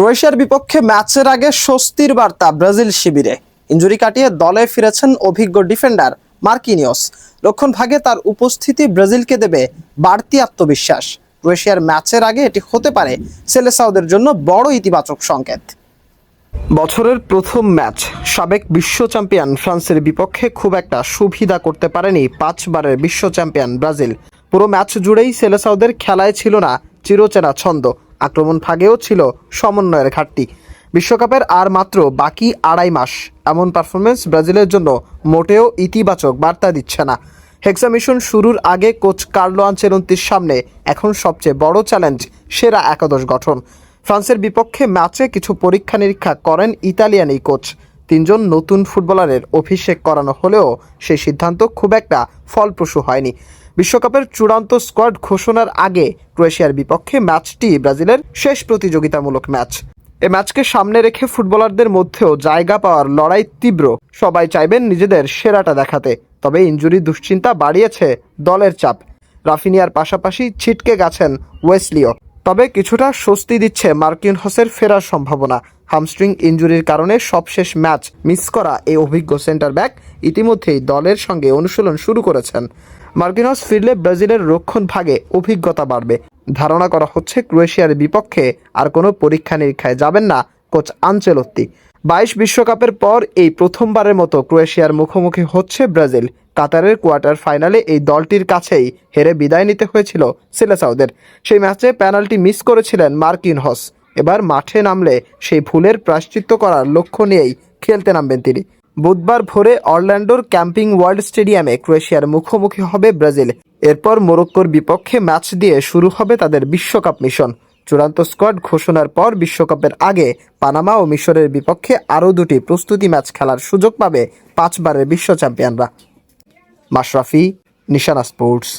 ক্রোয়েশিয়ার বিপক্ষে ম্যাচের আগে স্বস্তির বার্তা ব্রাজিল শিবিরে। ইনজুরি কাটিয়ে দলে ফিরেছেন অভিজ্ঞ ডিফেন্ডার মার্কিনিওস। রক্ষণভাগে তার উপস্থিতি ব্রাজিলকে দেবে বাড়তি আত্মবিশ্বাস। ক্রোয়েশিয়ার ম্যাচের আগে এটি হতে পারে সেলেসাওদের জন্য বড় ইতিবাচক সংকেত। বছরের প্রথম ম্যাচ সাবেক বিশ্ব চ্যাম্পিয়ন ফ্রান্সের বিপক্ষে খুব একটা সুবিধা করতে পারেনি 5 বারের বিশ্ব চ্যাম্পিয়ন ব্রাজিল। পুরো ম্যাচ জুড়েই সেলেসাওদের খেলায় ছিল না চিরচেনা ছন্দ, আক্রমণ ভাগেও ছিল সমন্বয়ের ঘাটতি। বিশ্বকাপের আর মাত্র বাকি 2.5 মাস, এমন পারফরমেন্স ব্রাজিলের জন্য মোটেও ইতিবাচক বার্তা দিচ্ছে না। হেক্সা মিশন শুরুর আগে কোচ কার্লো আনচেলোত্তির সামনে এখন সবচেয়ে বড় চ্যালেঞ্জ সেরা একাদশ গঠন। ফ্রান্সের বিপক্ষে ম্যাচে কিছু পরীক্ষা নিরীক্ষা করেন ইতালিয়ান এই কোচ। 3 জন নতুন ফুটবলারের অভিষেক করানো হলেও সেই সিদ্ধান্ত খুব একটা ফলপ্রসূ হয়নি। বিশ্বকাপের চূড়ান্ত স্কোয়াড ঘোষণার আগে ক্রোয়েশিয়ার বিপক্ষে ম্যাচটি ব্রাজিলের শেষ প্রতিযোগিতামূলক ম্যাচ। এ ম্যাচকে সামনে রেখে ফুটবলারদের মধ্যেও জায়গা পাওয়ার লড়াই তীব্র। সবাই চাইবেন নিজেদের সেরাটা দেখাতে, তবে ইনজুরি দুশ্চিন্তা বাড়িয়েছে দলের চাপ। রাফিনিয়ার পাশাপাশি ছিটকে গেছেন ওয়েসলিও। তবে কিছুটা স্বস্তি দিচ্ছে মার্কিনহসের ফেরার সম্ভাবনা। হামস্ট্রিং ইনজুরির কারণে সবশেষ ম্যাচ মিস করা এই অভিজ্ঞ সেন্টার ব্যাক ইতিমধ্যেই দলের সঙ্গে অনুশীলন শুরু করেছেন। মার্কিনহস ফিরলে ব্রাজিলের রক্ষণ ভাগে অভিজ্ঞতা বাড়বে। ধারণা করা হচ্ছে ক্রোয়েশিয়ার বিপক্ষে আর কোনো পরীক্ষা নিরীক্ষায় যাবেন না কোচ আনচেলোত্তি। 22 বিশ্বকাপের পর এই প্রথমবারের মতো ক্রোয়েশিয়ার মুখোমুখি হচ্ছে ব্রাজিল। কাতারের কোয়ার্টার ফাইনালে এই দলটির কাছেই হেরে বিদায় নিতে হয়েছিল সেলেসাওদের। সেই ম্যাচে পেনাল্টি মিস করেছিলেন মার্কিনহস। এবার মাঠে নামলে সেই ভুলের প্রায়শ্চিত্ত করার লক্ষ্য নিয়েই খেলতে নামবেন তিনি। বুধবার ভোরে অরল্যান্ডোর ক্যাম্পিং ওয়ার্ল্ড স্টেডিয়ামে ক্রোয়েশিয়ার মুখোমুখি হবে ব্রাজিল। এরপর মরক্কোর বিপক্ষে ম্যাচ দিয়ে শুরু হবে তাদের বিশ্বকাপ মিশন। চূড়ান্ত স্কোয়াড ঘোষণার পর বিশ্বকাপের আগে পানামা ও মিশরের বিপক্ষে আরও 2টি প্রস্তুতি ম্যাচ খেলার সুযোগ পাবে 5 বারের বিশ্ব চ্যাম্পিয়নরা। মাশরাফি, নিশানা স্পোর্টস।